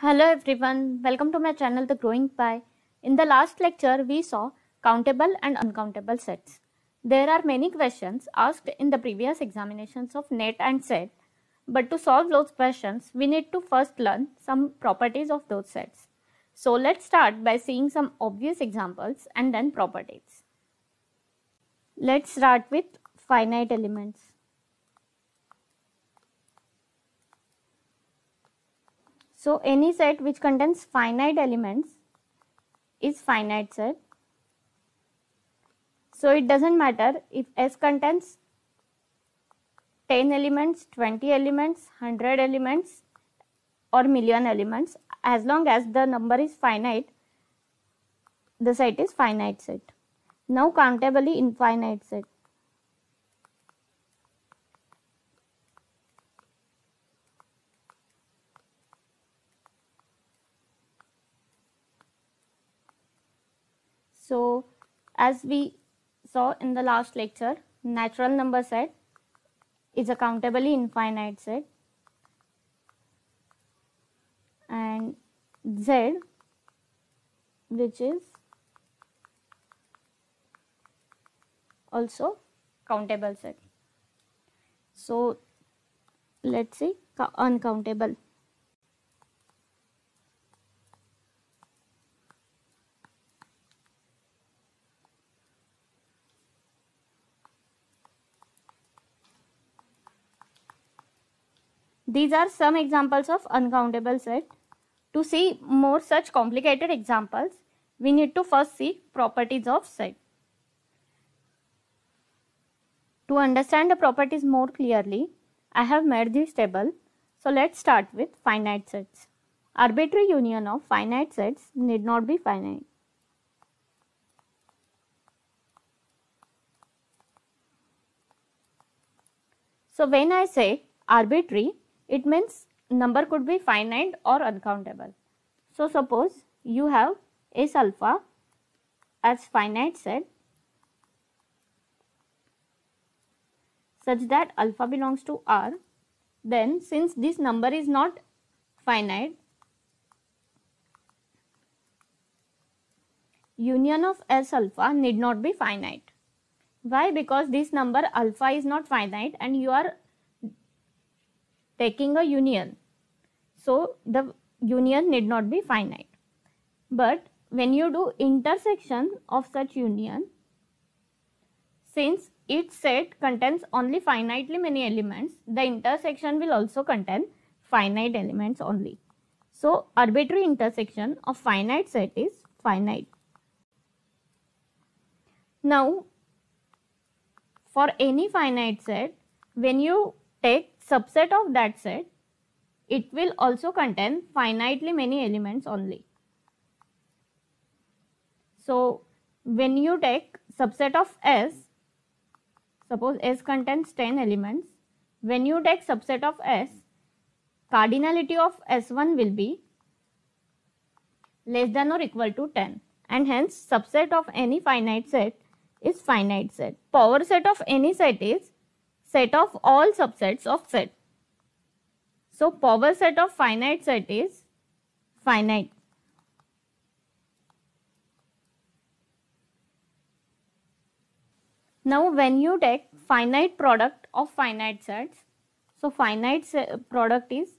Hello everyone, welcome to my channel The Growing Pie. In the last lecture, we saw countable and uncountable sets. There are many questions asked in the previous examinations of NET and SET, but to solve those questions, we need to first learn some properties of those sets. So let's start by seeing some obvious examples and then properties. Let's start with finite elements. So any set which contains finite elements is finite set. So it doesn't matter if S contains 10 elements, 20 elements, 100 elements or million elements, as long as the number is finite, the set is finite set. Now countably infinite set. So as we saw in the last lecture, natural number set is a countably infinite set, and Z, which is also countable set. So let's see uncountable. These are some examples of uncountable set. To see more such complicated examples, we need to first see properties of set. To understand the properties more clearly, I have made this table. So let's start with finite sets. Arbitrary union of finite sets need not be finite. So when I say arbitrary, it means number could be finite or uncountable. So suppose you have S alpha as finite set such that alpha belongs to R, then since this number is not finite, union of S alpha need not be finite. Why? Because this number alpha is not finite and you are taking a union. So the union need not be finite. But when you do intersection of such union, since each set contains only finitely many elements, the intersection will also contain finite elements only. So arbitrary intersection of finite set is finite. Now for any finite set, when you take subset of that set, it will also contain finitely many elements only. So when you take subset of S, suppose S contains 10 elements, when you take subset of S, cardinality of S1 will be less than or equal to 10, and hence subset of any finite set is finite set. Power set of any set is set of all subsets of set. So power set of finite set is finite. Now when you take finite product of finite sets, so finite product is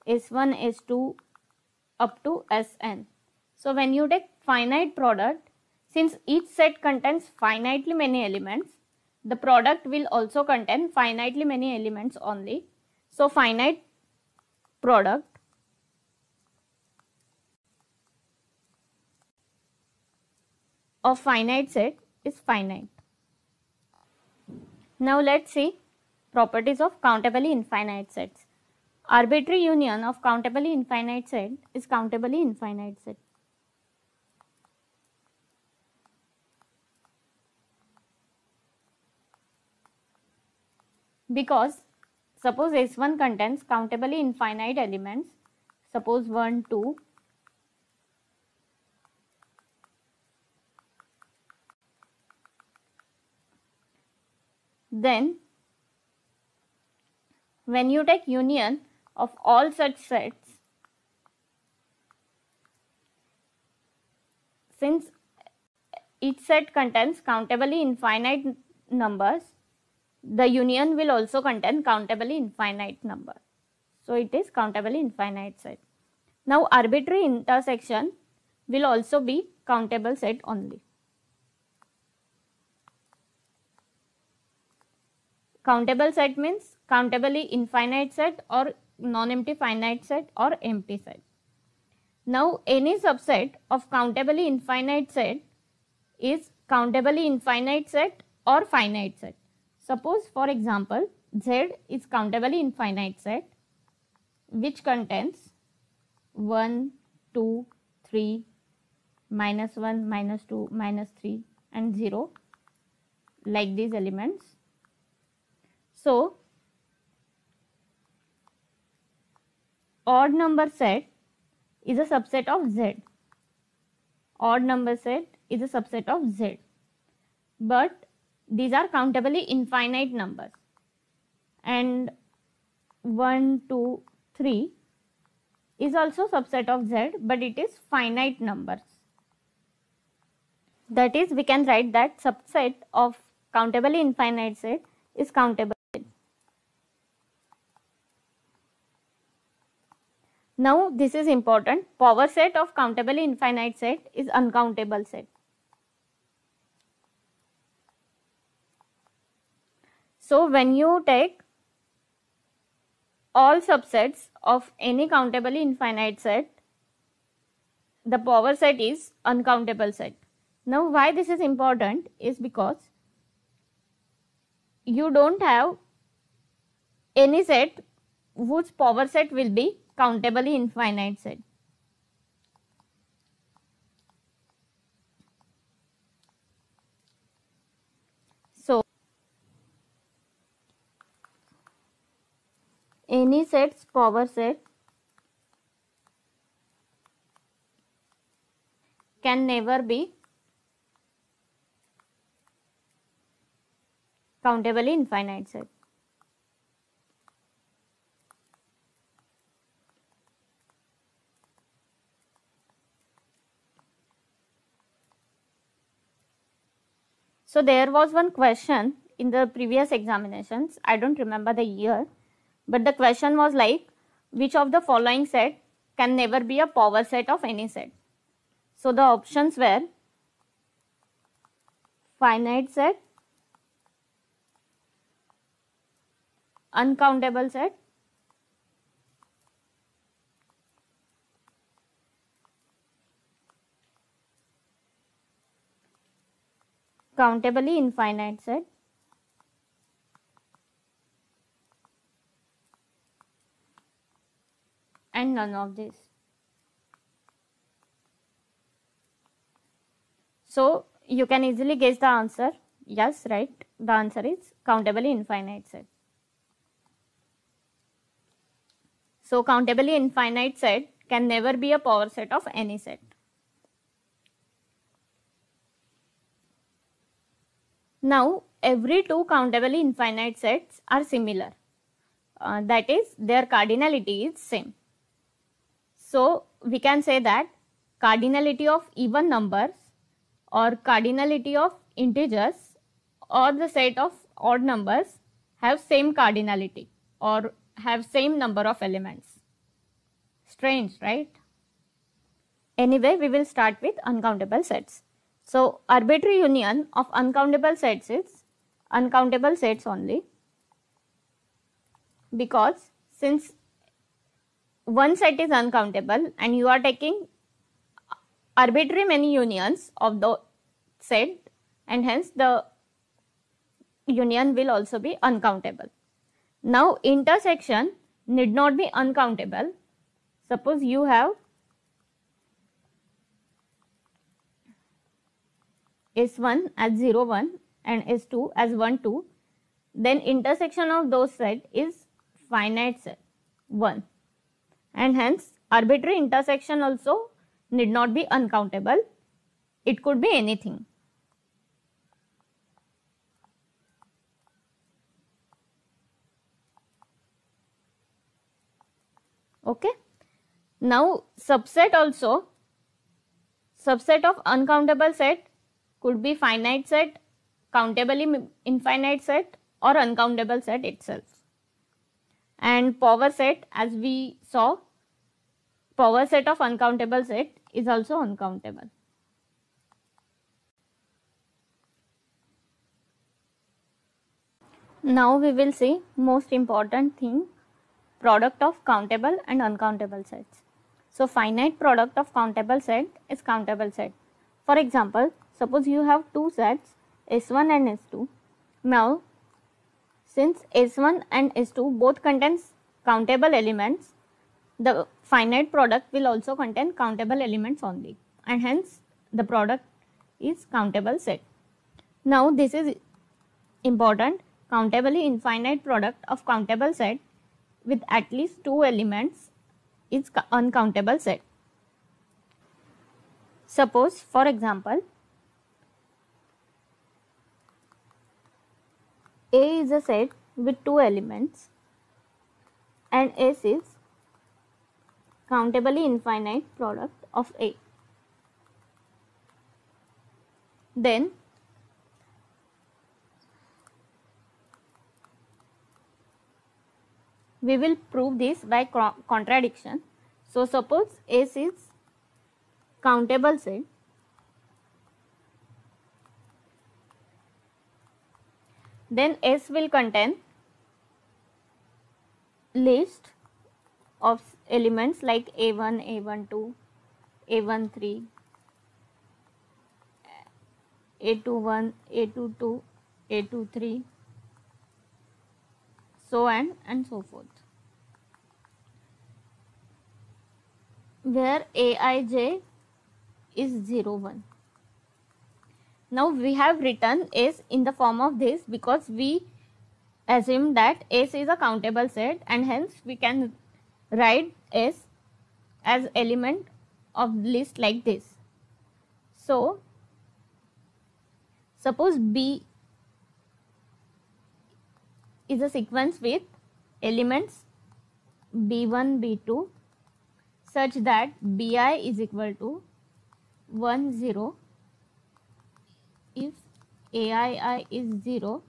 S1, S2 up to Sn. So when you take finite product, since each set contains finitely many elements, the product will also contain finitely many elements only. So finite product of finite set is finite. Now let's see properties of countably infinite sets. Arbitrary union of countably infinite set is countably infinite set. Because suppose S1 contains countably infinite elements, suppose 1, 2, then when you take union of all such sets, since each set contains countably infinite numbers, the union will also contain countably infinite number. So it is countably infinite set. Now arbitrary intersection will also be countable set only. Countable set means countably infinite set or non-empty finite set or empty set. Now any subset of countably infinite set is countably infinite set or finite set. Suppose for example Z is countably infinite set which contains 1, 2, 3, minus 1, minus 2, minus 3 and 0 like these elements. So odd number set is a subset of Z. Odd number set is a subset of Z. But these are countably infinite numbers. And 1, 2, 3 is also subset of Z, but it is finite numbers. That is, we can write that subset of countably infinite set is countable. Now this is important. Power set of countably infinite set is uncountable set. So when you take all subsets of any countably infinite set, the power set is uncountable set. Now why this is important is because you don't have any set whose power set will be countably infinite set. So any set's power set can never be countably infinite set. So there was one question in the previous examinations, I don't remember the year, but the question was like, which of the following set can never be a power set of any set? So the options were finite set, uncountable set, countably infinite set, and none of this. So you can easily guess the answer. Yes, right. The answer is countably infinite set. So countably infinite set can never be a power set of any set. Now every two countably infinite sets are similar. That is, their cardinality is same. So we can say that cardinality of even numbers or cardinality of integers or the set of odd numbers have same cardinality or have same number of elements. Strange, right? Anyway, we will start with uncountable sets. So arbitrary union of uncountable sets is uncountable sets only, because since one set is uncountable and you are taking arbitrary many unions of the set, and hence the union will also be uncountable. Now intersection need not be uncountable. Suppose you have S1 as 0, 1 and S2 as 1, 2, then intersection of those set is finite set 1, and hence arbitrary intersection also need not be uncountable. It could be anything. Okay. Now subset also, Subset of uncountable set could be finite set, countably infinite set, or uncountable set itself. And power set, as we saw, power set of uncountable set is also uncountable. Now we will see most important thing, product of countable and uncountable sets. So finite product of countable set is countable set. For example, suppose you have two sets S1 and S2. Now since S1 and S2 both contains countable elements, the finite product will also contain countable elements only, and hence the product is countable set. Now this is important, countably infinite product of countable set with at least two elements is uncountable set. Suppose, for example, A is a set with two elements and S is countably infinite product of A. Then we will prove this by contradiction. So suppose S is countable set, then S will contain list of elements like A1, A12, A13, A21, A22, A23, so on and so forth, where Aij is 0, 1. Now we have written S in the form of this because we assume that S is a countable set, and hence we can write S as element of list like this. So suppose B is a sequence with elements B1, B2 such that Bi is equal to 1, 0 if Aii is 0,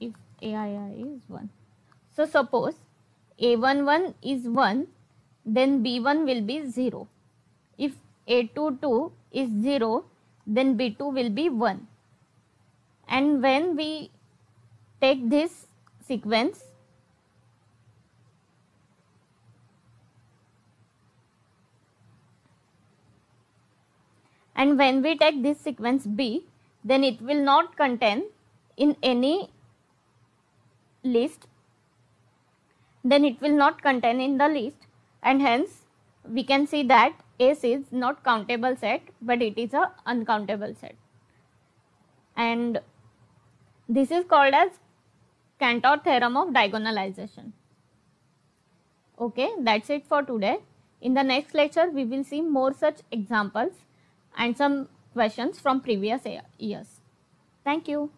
if Aii is 1. So suppose A11 is 1, then B1 will be 0. If A22 is 0, then B2 will be 1. And when we take this sequence, B, then it will not contain in any list, and hence we can see that S is not countable set, but it is a uncountable set, and this is called as Cantor theorem of diagonalization. Okay, that's it for today. In the next lecture, we will see more such examples and some questions from previous years. Thank you.